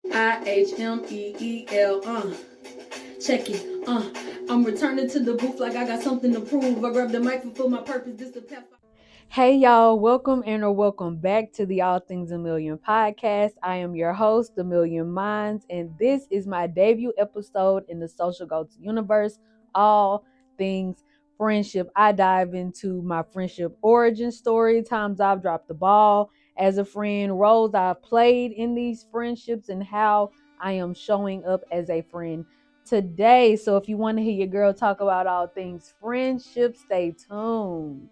Ihmeelion, check it, I'm returning to the booth like I got something to prove. I grabbed the mic for my purpose, this the path. Hey y'all, welcome back to the All Things Ihmeelion Podcast. I am your host, The Million Minds, and this is my debut episode in the Social Goats universe, All Things Friendship. I dive into my friendship origin story, times I've dropped the ball as a friend, roles I've played in these friendships, and how I am showing up as a friend today. So if you want to hear your girl talk about all things friendship, stay tuned.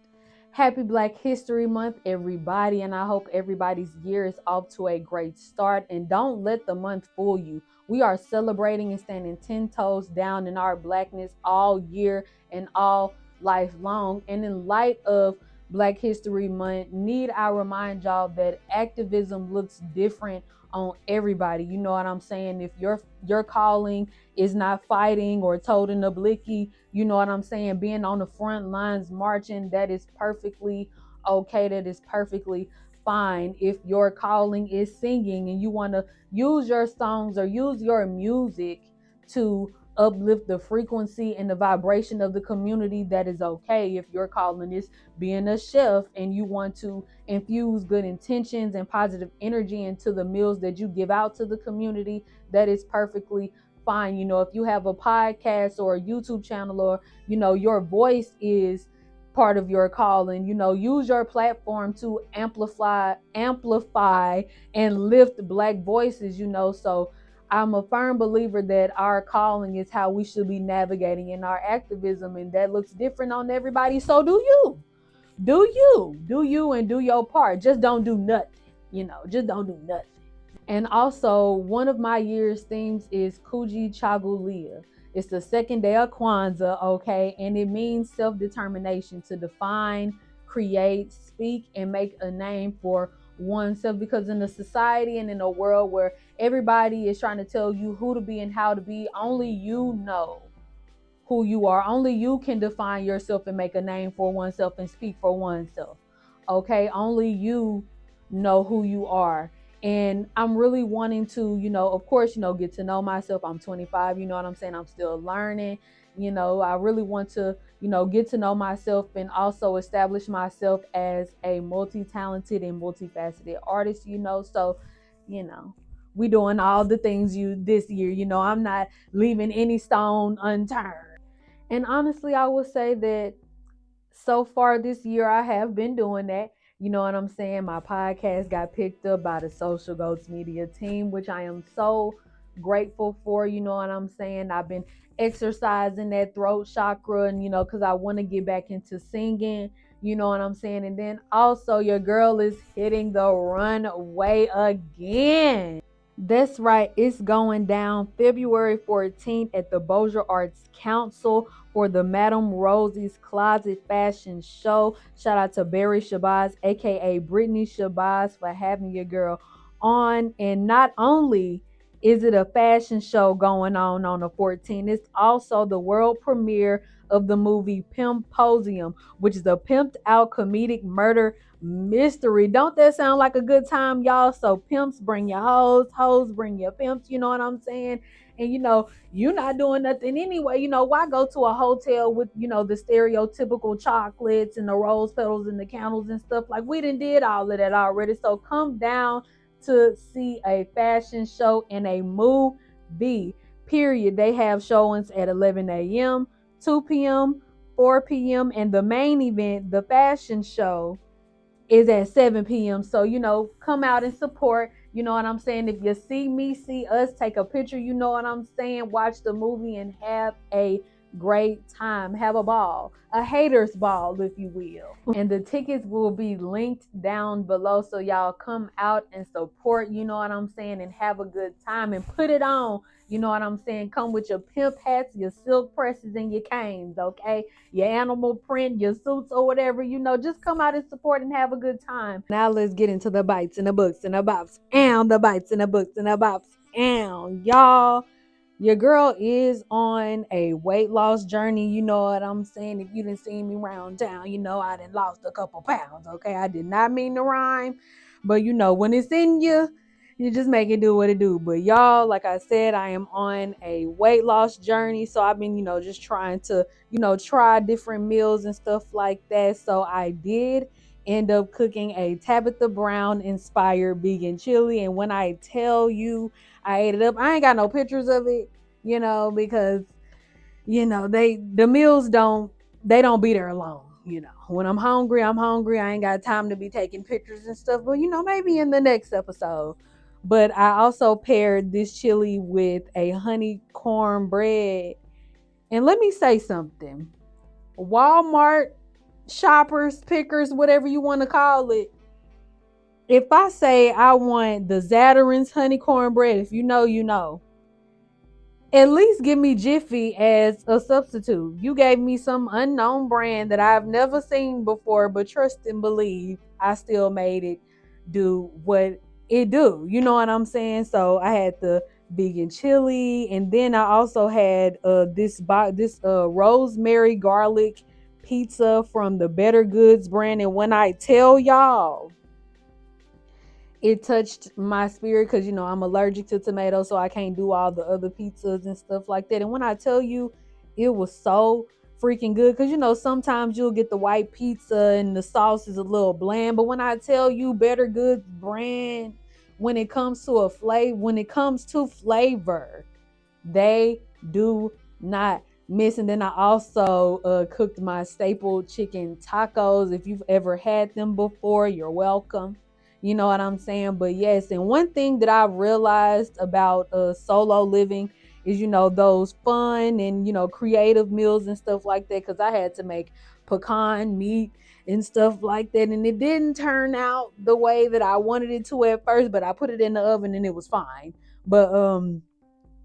Happy Black History Month, everybody, and I hope everybody's year is off to a great start. And don't let the month fool you. We are celebrating and standing 10 toes down in our Blackness all year and all life long. And in light of Black History Month, need I remind y'all that activism looks different on everybody. You know what I'm saying? If your calling is not fighting or toting a blicky, you know what I'm saying, being on the front lines marching, that is perfectly okay. That is perfectly fine. If your calling is singing and you want to use your songs or use your music to uplift the frequency and the vibration of the community, that is okay. If your calling is being a chef and you want to infuse good intentions and positive energy into the meals that you give out to the community, that is perfectly fine. You know, if you have a podcast or a YouTube channel, or your voice is part of your calling, use your platform to amplify and lift Black voices. So I'm a firm believer that our calling is how we should be navigating in our activism, and that looks different on everybody. So do you and do your part. Just don't do nothing. Just don't do nothing. And also, one of my year's themes is Kuji Chagulia. It's the second day of Kwanzaa, okay? And it means self-determination, to define, create, speak, and make a name for oneself. Because in a society and in a world where everybody is trying to tell you who to be and how to be, only you know who you are. Only you can define yourself and make a name for oneself and speak for oneself, okay? Only you know who you are. And I'm really wanting to, of course, get to know myself. I'm 25, you know what I'm saying? I'm still learning. I really want to, get to know myself and also establish myself as a multi-talented and multifaceted artist, So, we doing all the things this year. I'm not leaving any stone unturned. And honestly, I would say that so far this year, I have been doing that. You know what I'm saying? My podcast got picked up by the Social Goats Media team, which I am so grateful for. You know what I'm saying? I've been exercising that throat chakra, and, because I want to get back into singing. You know what I'm saying? And then also, your girl is hitting the runway again. That's right. It's going down February 14th at the Bossier Arts Council for the Madame Rosie's Closet Fashion Show. Shout out to Barry Shabazz, aka Brittany Shabazz, for having your girl on. And not only is it a fashion show going on the 14th, it's also the world premiere of the movie Pimposium, which is a pimped out comedic murder mystery. Don't that sound like a good time, y'all? So pimps bring your hoes bring your pimps, you know what I'm saying? And you're not doing nothing anyway. Why go to a hotel with the stereotypical chocolates and the rose petals and the candles and stuff? Like, we done did all of that already. So come down to see a fashion show and a movie, period. They have showings at 11 a.m., 2 p.m., 4 p.m., and the main event, the fashion show, is at 7 p.m. So, come out and support. You know what I'm saying? If you see me, see us, take a picture, you know what I'm saying? Watch the movie and have a great time. Have a ball. A hater's ball, if you will. And the tickets will be linked down below. So y'all come out and support, you know what I'm saying? And have a good time and put it on. You know what I'm saying? Come with your pimp hats, your silk presses, and your canes, okay? Your animal print, your suits, or whatever, just come out and support and have a good time. Now let's get into the bites and the books and the bops. And the bites and the books and the bops. And y'all, your girl is on a weight loss journey. You know what I'm saying? If you didn't see me around town, I done lost a couple pounds, okay? I did not mean to rhyme, but when it's in you, You just make it do what it do. But y'all, like I said, I am on a weight loss journey. So I've been, just trying to, try different meals and stuff like that. So I did end up cooking a Tabitha Brown inspired vegan chili. And when I tell you I ate it up, I ain't got no pictures of it, because the meals don't be there alone. When I'm hungry, I'm hungry. I ain't got time to be taking pictures and stuff, but maybe in the next episode. But I also paired this chili with a honey cornbread. And let me say something. Walmart shoppers, pickers, whatever you want to call it. If I say I want the Zatarain's honey cornbread, if you know, you know. At least give me Jiffy as a substitute. You gave me some unknown brand that I've never seen before, but trust and believe I still made it do what it do. You know what I'm saying? So I had the vegan chili, and then I also had this rosemary garlic pizza from the Better Goods brand. And when I tell y'all, it touched my spirit because I'm allergic to tomatoes, so I can't do all the other pizzas and stuff like that. And when I tell you, it was so freaking good because sometimes you'll get the white pizza and the sauce is a little bland, but when I tell you Better Goods brand, when it comes to flavor, they do not miss. And then I also cooked my staple chicken tacos. If you've ever had them before, you're welcome. You know what I'm saying? But yes, and one thing that I've realized about solo living is, those fun and, creative meals and stuff like that. Because I had to make pecan meat and stuff like that. And it didn't turn out the way that I wanted it to at first, but I put it in the oven and it was fine. But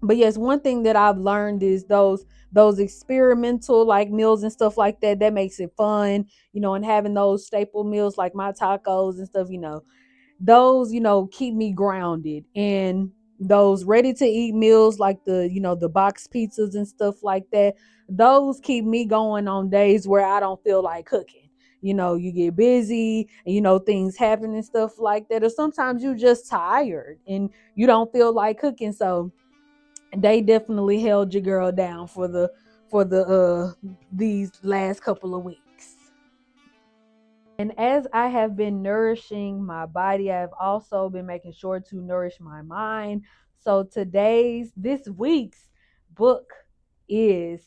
yes, one thing that I've learned is those experimental like meals and stuff like that makes it fun, and having those staple meals like my tacos and stuff, those keep me grounded. And those ready to eat meals like the box pizzas and stuff like that, those keep me going on days where I don't feel like cooking. You get busy and things happen and stuff like that, or sometimes you just tired and you don't feel like cooking. So they definitely held your girl down for the these last couple of weeks. And as I have been nourishing my body, I've also been making sure to nourish my mind. So this week's book is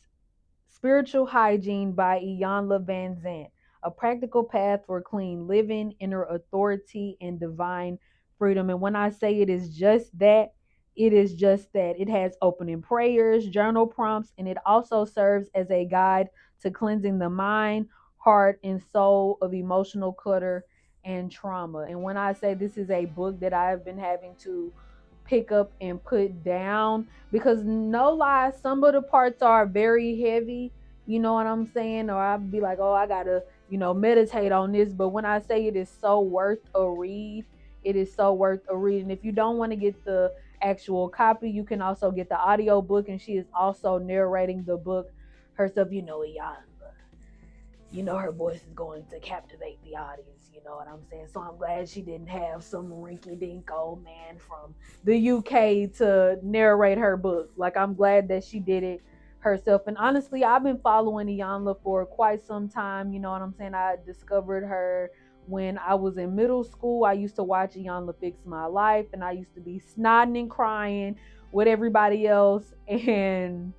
Spiritual Hygiene by Iyanla Vanzant, a practical path for clean living, inner authority, and divine freedom. And when I say it is just that, it is just that. It has opening prayers, journal prompts, and it also serves as a guide to cleansing the mind, heart, and soul of emotional clutter and trauma. And when I say this is a book that I have been having to pick up and put down, because no lie, some of the parts are very heavy, you know what I'm saying? Or I'd be like, oh, I gotta, meditate on this. But when I say it is so worth a read, it is so worth a read. And if you don't want to get the actual copy, you can also get the audio book, and she is also narrating the book herself. Iyanla, her voice is going to captivate the audience, you know what I'm saying? So I'm glad she didn't have some rinky-dink old man from the UK to narrate her book. Like, I'm glad that she did it herself. And honestly, I've been following Iyanla for quite some time, you know what I'm saying? I discovered her when I was in middle school. I used to watch Iyanla Fix My Life, and I used to be snotting and crying with everybody else. And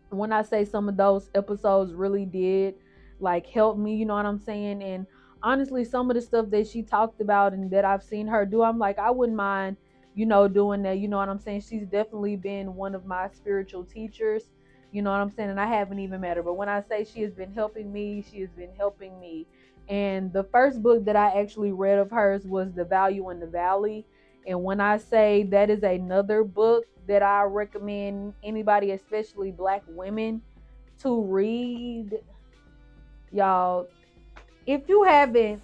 when I say some of those episodes really did like help me, you know what I'm saying? And honestly, some of the stuff that she talked about and that I've seen her do, I'm like, I wouldn't mind, doing that. You know what I'm saying? She's definitely been one of my spiritual teachers, you know what I'm saying? And I haven't even met her, but when I say she has been helping me, she has been helping me. And the first book that I actually read of hers was The Value in the Valley. And when I say that is another book that I recommend anybody, especially Black women, to read, y'all, if you haven't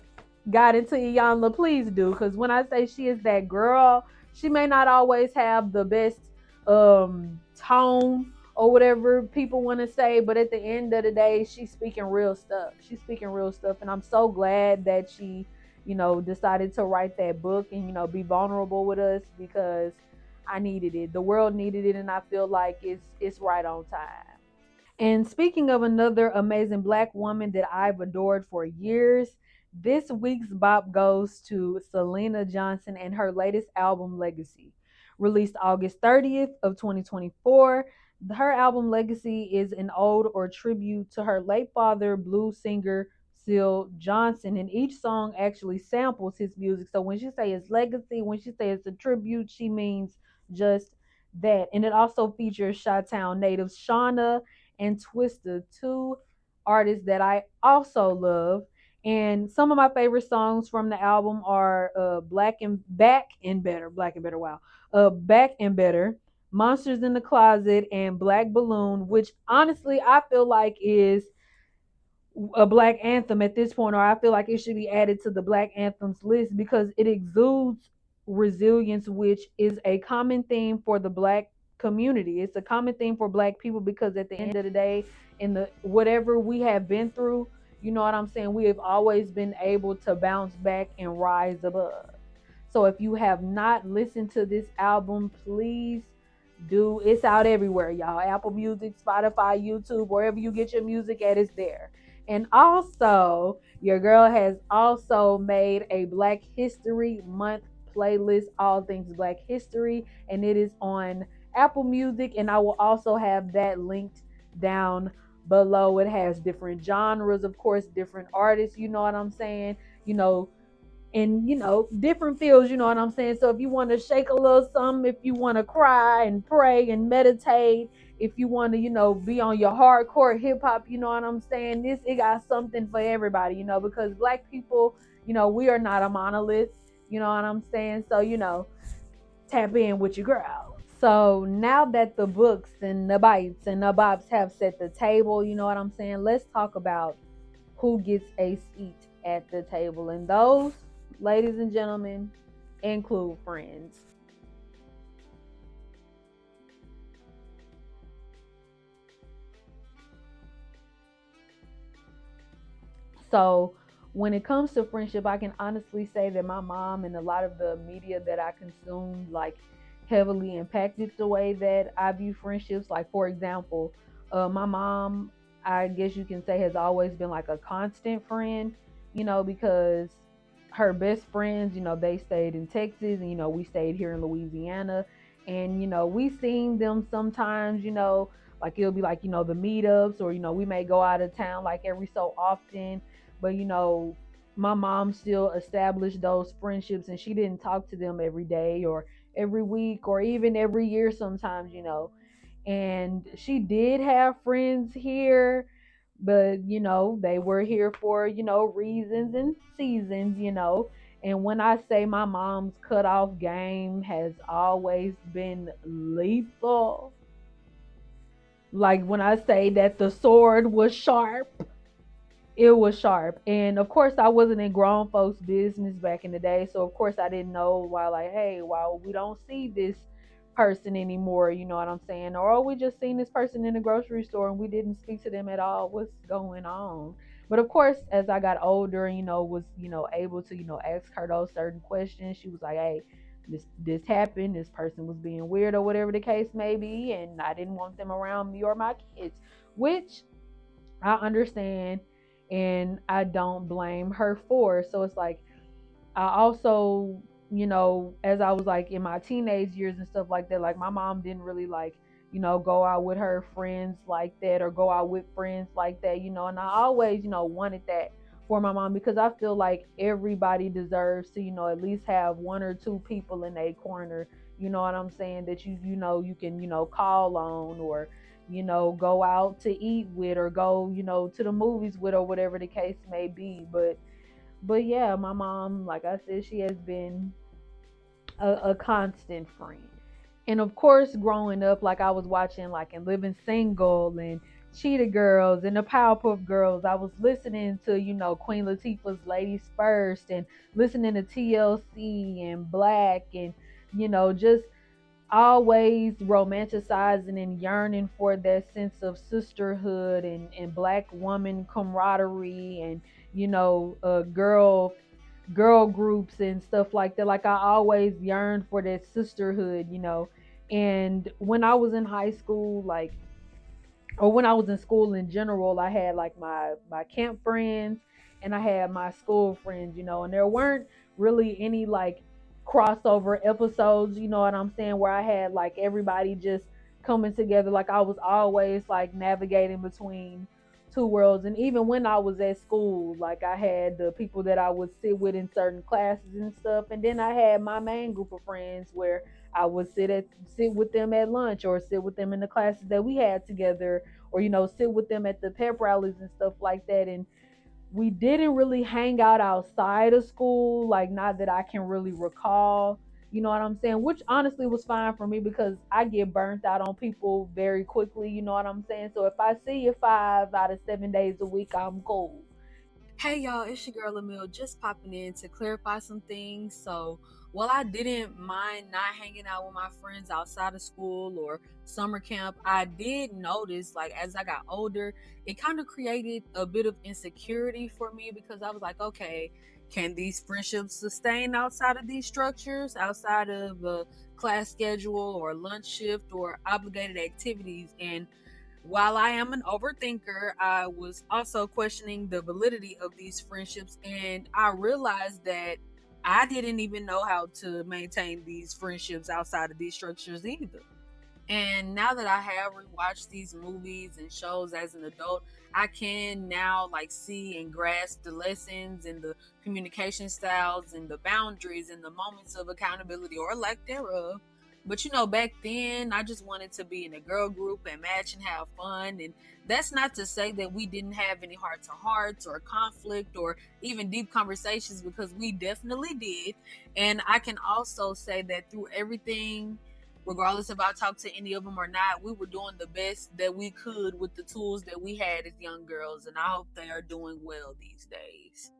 got into Iyanla, please do. Because when I say she is that girl, she may not always have the best tone or whatever people want to say, but at the end of the day, she's speaking real stuff. And I'm so glad that she decided to write that book and, be vulnerable with us because I needed it. The world needed it, and I feel like it's right on time. And speaking of another amazing black woman that I've adored for years, this week's bop goes to Syleena Johnson and her latest album, Legacy. Released August 30th of 2024, her album Legacy is an ode or tribute to her late father, blues singer Syl Johnson, and each song actually samples his music. So when she say it's legacy, when she say it's a tribute, she means just that. And it also features Chi-Town natives Shauna and Twista, two artists that I also love. And some of my favorite songs from the album are Black and Better, wow. Back and Better, Monsters in the Closet, and Black Balloon, which honestly I feel like is a black anthem at this point, or I feel like it should be added to the black anthems list because it exudes resilience, which is a common theme for the black community. It's a common theme for black people because at the end of the day, in the whatever we have been through, you know what I'm saying, we have always been able to bounce back and rise above. So if you have not listened to this album, please do. It's out everywhere, y'all. Apple Music, Spotify, YouTube, wherever you get your music at, it's there. And also, your girl has also made a Black History Month playlist, All Things Black History, and it is on Apple Music. And I will also have that linked down below. It has different genres, of course, different artists, you know what I'm saying? You know, and different feels, you know what I'm saying? So if you want to shake a little something, if you want to cry and pray and meditate, if you want to be on your hardcore hip hop, you know what I'm saying, this it got something for everybody, because black people, we are not a monolith, you know what I'm saying? So tap in with your girl. So now that the books and the bites and the bops have set the table, you know what I'm saying, let's talk about who gets a seat at the table. And those, ladies and gentlemen, include friends. So when it comes to friendship, I can honestly say that my mom and a lot of the media that I consume like heavily impacted the way that I view friendships. Like for example, my mom, I guess you can say, has always been like a constant friend, because her best friends, they stayed in Texas and we stayed here in Louisiana, and we seen them sometimes, like it'll be like the meetups, or we may go out of town like every so often, but my mom still established those friendships, and she didn't talk to them every day or every week or even every year sometimes, and she did have friends here, but they were here for reasons and seasons, and when I say my mom's cutoff game has always been lethal, like when I say that the sword was sharp, it was sharp. And of course I wasn't in grown folks business back in the day, so of course I didn't know why, like, hey, while we don't see this person anymore, you know what I'm saying, or we just seen this person in the grocery store and we didn't speak to them at all, what's going on. But of course as I got older and was able to ask her those certain questions, she was like, hey, this happened, this person was being weird or whatever the case may be, and I didn't want them around me or my kids, which I understand and I don't blame her for. So it's like I also, as I was like in my teenage years and stuff like that, like my mom didn't really like, go out with her friends like that or go out with friends like that, and I always, wanted that for my mom because I feel like everybody deserves to, at least have one or two people in a corner, you know what I'm saying, that you can, call on, or go out to eat with, or go, to the movies with, or whatever the case may be. But yeah, my mom, like I said, she has been a constant friend. And of course, growing up, like I was watching like and Living Single and Cheetah Girls and the Powerpuff Girls, I was listening to, Queen Latifah's Ladies First, and listening to TLC and Black, and, just always romanticizing and yearning for that sense of sisterhood and black woman camaraderie, and a girl girl groups and stuff like that. Like I always yearned for that sisterhood, you know. And when I was in high school, like, or when I was in school in general, I had like my camp friends and I had my school friends, you know, and there weren't really any like crossover episodes, you know what I'm saying, where I had like everybody just coming together. Like I was always like navigating between two worlds. And even when I was at school, like I had the people that I would sit with in certain classes and stuff, and then I had my main group of friends where I would sit with them at lunch, or sit with them in the classes that we had together, or, you know, sit with them at the pep rallies and stuff like that. And we didn't really hang out outside of school, like not that I can really recall. You know what I'm saying? Which honestly was fine for me because I get burnt out on people very quickly. You know what I'm saying? So if I see you 5 out of 7 days a week, I'm cool. Hey y'all, it's your girl Emil, just popping in to clarify some things. So, while I didn't mind not hanging out with my friends outside of school or summer camp, I did notice, like, as I got older, it kind of created a bit of insecurity for me because I was like, okay, can these friendships sustain outside of these structures, outside of a class schedule or lunch shift or obligated activities? And while I am an overthinker, I was also questioning the validity of these friendships, and I realized that I didn't even know how to maintain these friendships outside of these structures either. And now that I have rewatched these movies and shows as an adult, I can now like see and grasp the lessons and the communication styles and the boundaries and the moments of accountability or lack thereof. But you know, back then I just wanted to be in a girl group and match and have fun. And that's not to say that we didn't have any heart to hearts or conflict or even deep conversations, because we definitely did. And I can also say that through everything, regardless if I talked to any of them or not, we were doing the best that we could with the tools that we had as young girls, and I hope they are doing well these days.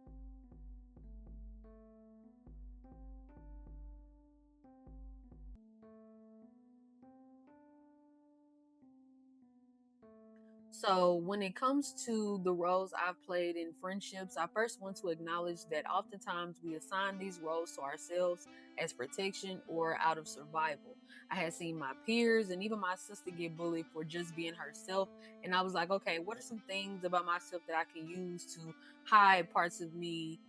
So, when it comes to the roles I've played in friendships, I first want to acknowledge that oftentimes we assign these roles to ourselves as protection or out of survival. I had seen my peers and even my sister get bullied for just being herself. And I was like, okay, what are some things about myself that I can use to hide parts of me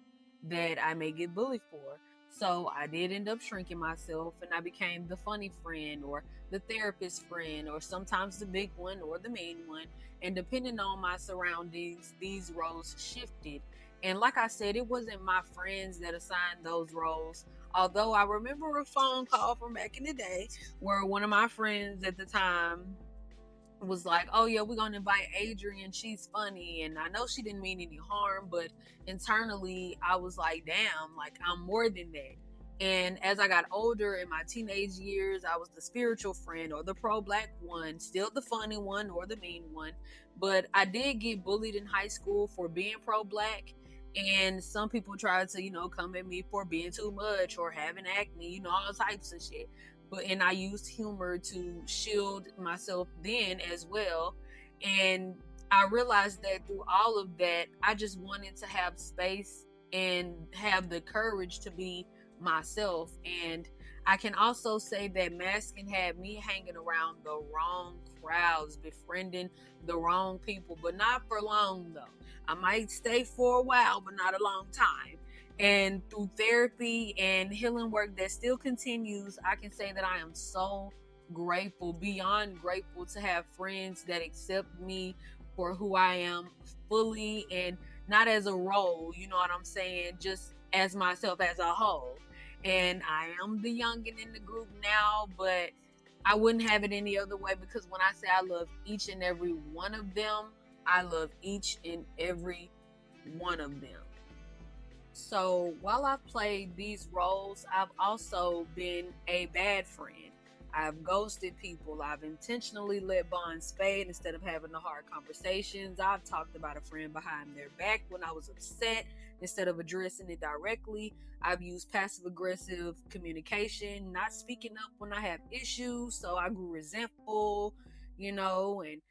that I may get bullied for? So I did end up shrinking myself, and I became the funny friend or the therapist friend, or sometimes the big one or the mean one. And depending on my surroundings, these roles shifted. And like I said, it wasn't my friends that assigned those roles. Although I remember a phone call from back in the day where one of my friends at the time was like, "Oh yeah, we're gonna invite Adrian. She's funny," and I know she didn't mean any harm, but internally I was like, "Damn, like I'm more than that." And as I got older in my teenage years, I was the spiritual friend or the pro black one, still the funny one or the mean one. But I did get bullied in high school for being pro black. And some people tried to, come at me for being too much or having acne, all types of shit. And I used humor to shield myself then as well. And I realized that through all of that, I just wanted to have space and have the courage to be myself. And I can also say that masking had me hanging around the wrong crowds, befriending the wrong people, but not for long though. I might stay for a while, but not a long time. And through therapy and healing work that still continues, I can say that I am so grateful, beyond grateful, to have friends that accept me for who I am fully, and not as a role, you know what I'm saying, just as myself as a whole. And I am the youngin' in the group now, but I wouldn't have it any other way, because when I say I love each and every one of them, I love each and every one of them. So while I've played these roles, I've also been a bad friend. I've ghosted people. I've intentionally let bonds fade instead of having the hard conversations. I've talked about a friend behind their back when I was upset instead of addressing it directly. I've used passive aggressive communication, not speaking up when I have issues. So I grew resentful, and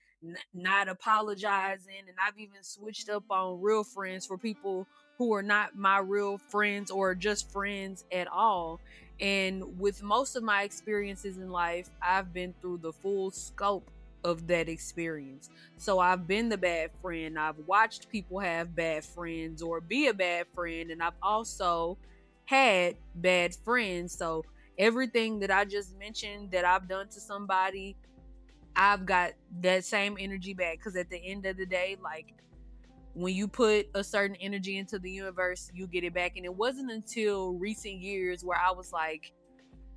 not apologizing. And I've even switched up on real friends for people who are not my real friends or just friends at all. And with most of my experiences in life, I've been through the full scope of that experience. So I've been the bad friend. I've watched people have bad friends or be a bad friend. And I've also had bad friends. So everything that I just mentioned that I've done to somebody, I've got that same energy back. Because at the end of the day, like, when you put a certain energy into the universe, you get it back. And it wasn't until recent years where I was like,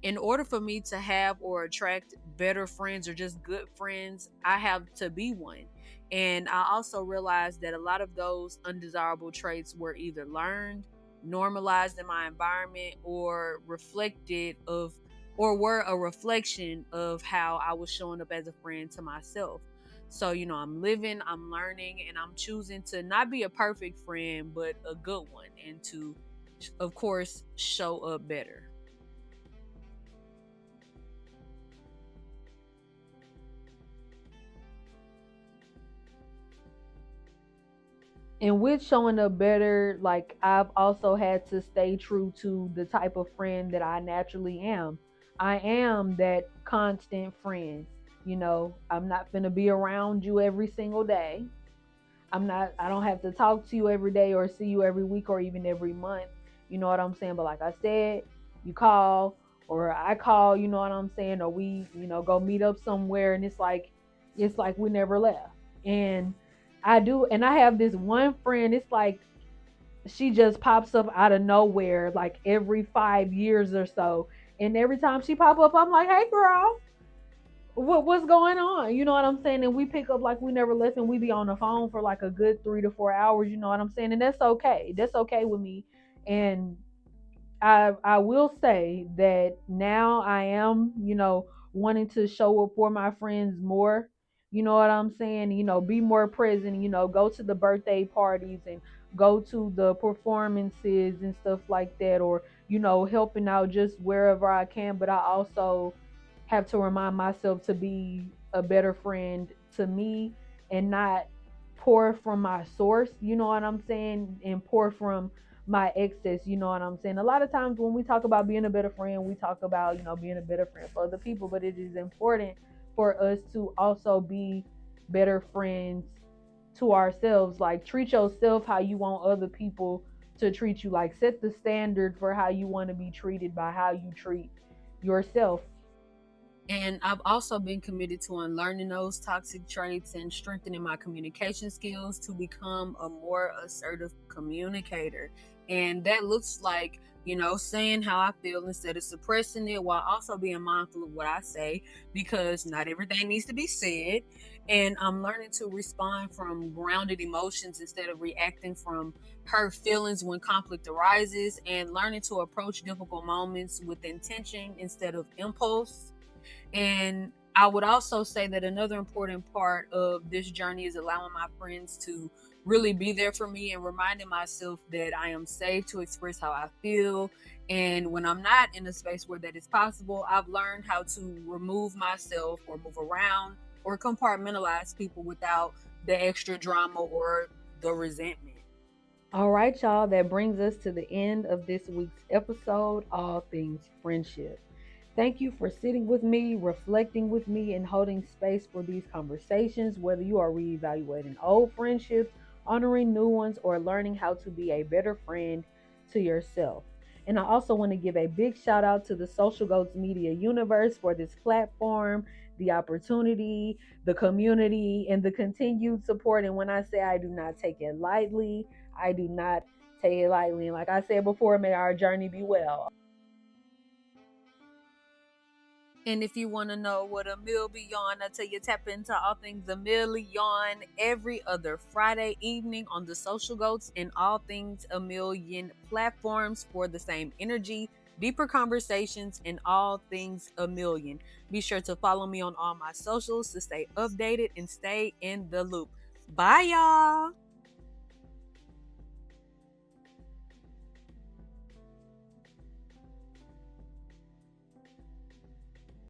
in order for me to have or attract better friends or just good friends, I have to be one. And I also realized that a lot of those undesirable traits were either learned, normalized in my environment, or reflected of or were a reflection of how I was showing up as a friend to myself. So, I'm living, I'm learning, and I'm choosing to not be a perfect friend, but a good one, and to, of course, show up better. And with showing up better, like, I've also had to stay true to the type of friend that I naturally am. I am that constant friend. I'm not going to be around you every single day. I don't have to talk to you every day or see you every week or even every month. You know what I'm saying? But like I said, you call or I call, you know what I'm saying? Or we, go meet up somewhere, and it's like we never left. And I have this one friend, it's like she just pops up out of nowhere like every 5 years or so. And every time she pop up, I'm like, hey girl, what's going on? You know what I'm saying? And we pick up like we never left, and we be on the phone for like a good 3 to 4 hours, you know what I'm saying? And that's okay. That's okay with me. And I will say that now I am, wanting to show up for my friends more. You know what I'm saying? Be more present, go to the birthday parties and go to the performances and stuff like that, or, helping out just wherever I can. But I also have to remind myself to be a better friend to me and not pour from my source, you know what I'm saying? And pour from my excess, you know what I'm saying? A lot of times when we talk about being a better friend, we talk about, being a better friend for other people, but it is important for us to also be better friends to ourselves. Like, treat yourself how you want other people to treat you. Like, set the standard for how you want to be treated by how you treat yourself. And I've also been committed to unlearning those toxic traits and strengthening my communication skills to become a more assertive communicator. And that looks like, saying how I feel instead of suppressing it, while also being mindful of what I say, because not everything needs to be said. And I'm learning to respond from grounded emotions instead of reacting from hurt feelings when conflict arises, and learning to approach difficult moments with intention instead of impulse. And I would also say that another important part of this journey is allowing my friends to really be there for me and reminding myself that I am safe to express how I feel. And when I'm not in a space where that is possible, I've learned how to remove myself or move around or compartmentalize people without the extra drama or the resentment. All right, y'all, that brings us to the end of this week's episode, All Things Friendship. Thank you for sitting with me, reflecting with me, and holding space for these conversations, whether you are reevaluating old friendships, honoring new ones, or learning how to be a better friend to yourself. And I also want to give a big shout out to the Social Goats Media Universe for this platform, the opportunity, the community, and the continued support. And when I say I do not take it lightly, I do not take it lightly. And like I said before, may our journey be well. And if you want to know what a meal beyond, I tell you, tap into All Things Ihmeelion every other Friday evening on the Social Goats and All Things Ihmeelion platforms for the same energy, deeper conversations, and all things Ihmeelion. Be sure to follow me on all my socials to stay updated and stay in the loop. Bye, y'all.